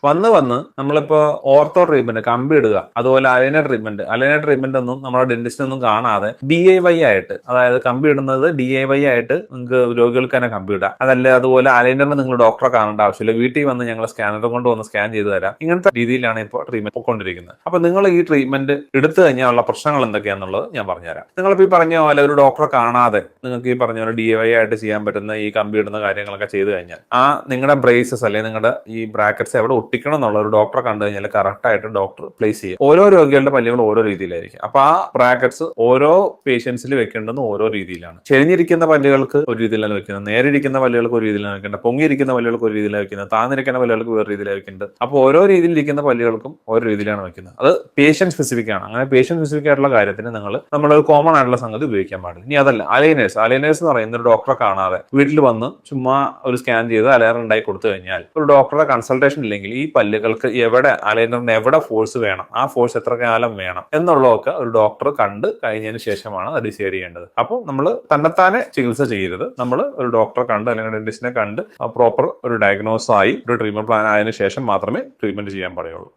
വന്ന് നമ്മളിപ്പോ ortho treatment കമ്പി ഇടുക, അതുപോലെ അലൈനർ ട്രീറ്റ്മെന്റ് ഒന്നും നമ്മുടെ ഡെന്റിസ്റ്റിനൊന്നും കാണാതെ DIY ആയിട്ട്, അതായത് കമ്പി ഇടുന്നത് DIY ആയിട്ട് നിങ്ങൾക്ക് രോഗികൾക്ക് തന്നെ കമ്പി ഇടാം. അതല്ല അതുപോലെ അലൈനറിന് നിങ്ങൾ ഡോക്ടറെ കാണേണ്ട ആവശ്യമില്ല, വീട്ടിൽ വന്ന് ഞങ്ങൾ സ്കാനർ കൊണ്ട് വന്ന് സ്കാൻ ചെയ്ത് തരാം. ഇങ്ങനത്തെ രീതിയിലാണ് ഇപ്പോൾ ട്രീറ്റ്മെന്റ് പോയിക്കൊണ്ടിരിക്കുന്നത്. അപ്പൊ നിങ്ങൾ ഈ ട്രീറ്റ്മെന്റ് എടുത്തു കഴിഞ്ഞാൽ ഉള്ള പ്രശ്നങ്ങൾ എന്തൊക്കെയാണെന്നുള്ളത് ഞാൻ പറഞ്ഞുതരാം. നിങ്ങളിപ്പോൾ ഈ പറഞ്ഞ പോലെ ഒരു ഡോക്ടറെ കാണാതെ നിങ്ങൾക്ക് ഈ പറഞ്ഞ പോലെ DIY ആയിട്ട് ചെയ്യാൻ പറ്റുന്ന ഈ കമ്പി ഇടുന്ന കാര്യങ്ങളൊക്കെ ചെയ്തു കഴിഞ്ഞാൽ നിങ്ങളുടെ ബ്രേസസ് അല്ലെങ്കിൽ നിങ്ങളുടെ ഈ ബ്രാക്കറ്റ്സ് എവിടെ ഒട്ടിക്കണം എന്നുള്ള ഒരു ഡോക്ടറെ കണ്ടു കഴിഞ്ഞാൽ കറക്റ്റ് ആയിട്ട് ഡോക്ടർ പ്ലേസ് ചെയ്യും. ഓരോ രോഗികളുടെ പല്ലുകൾ ഓരോ രീതിയിലായിരിക്കും. അപ്പൊ ആ ബ്രാക്കറ്റ്സ് ഓരോ പേഷ്യൻസിൽ വെക്കേണ്ടത് ഓരോ രീതിയിലാണ്. ചെരിഞ്ഞിരിക്കുന്ന പല്ലുകൾക്ക് ഒരു രീതിയിലാണ് വെക്കുന്നത്, നേരിരിക്കുന്ന പല്ലുകൾക്ക് ഒരു രീതിയിലാണ് വെക്കേണ്ടത്, പൊങ്ങിയിരിക്കുന്ന പല്ലുകൾക്ക് ഒരു രീതിയിലാണ് വെക്കുന്നത്, താന്നിരിക്കുന്ന പല്ലുകൾക്ക് വേറെ രീതിയിലാണ് വെക്കുന്നത്. അപ്പോൾ ഓരോ രീതിയിലിരിക്കുന്ന പല്ലുകൾക്കും ഓരോ രീതിയിലാണ് വെക്കുന്നത്. അത് പേഷ്യന്റ് സ്പെസിഫിക് ആണ്. അങ്ങനെ പേഷ്യന്റ് സ്പെസിഫിക് ആയിട്ടുള്ള കാര്യത്തിന് നമ്മളൊരു കോമൺ ആയിട്ടുള്ള സംഗതി ഉപയോഗിക്കാൻ പാടില്ല. ഇനി അതല്ല, അലൈനേഴ്സ് എന്ന് പറയുന്ന ഒരു ഡോക്ടറെ കാണാതെ വീട്ടിൽ വന്ന് ചുമ്മാ ഒരു സ്കാൻ ചെയ്ത് അലൈനർ ഉണ്ടായി കൊടുത്തു കഴിഞ്ഞാൽ ഒരു ഡോക്ടറുടെ കൺസൾട്ടേഷൻ ഇല്ലെങ്കിൽ ഈ പല്ലുകൾക്ക് അലൈനറിന് എവിടെ ഫോഴ്സ് വേണം, ആ ഫോഴ്സ് എത്ര കാലം വേണം എന്നുള്ളതൊക്കെ ഒരു ഡോക്ടർ കണ്ട് കഴിഞ്ഞതിന് ശേഷമാണ് അത് ഡിസൈഡ് ചെയ്യേണ്ടത്. അപ്പോൾ നമ്മൾ തന്നെത്താനെ ചികിത്സ ചെയ്യരുത്. നമ്മൾ ഒരു ഡോക്ടറെ കണ്ട് അല്ലെങ്കിൽ ഡെന്റിസ്റ്റിനെ കണ്ട് പ്രോപ്പർ ഒരു ഡയഗ്നോസ് ആയി ഒരു ട്രീറ്റ്മെന്റ് പ്ലാൻ ആയതിനു ശേഷം മാത്രമേ ട്രീറ്റ്മെന്റ് ചെയ്യാൻ പാടുള്ളൂ.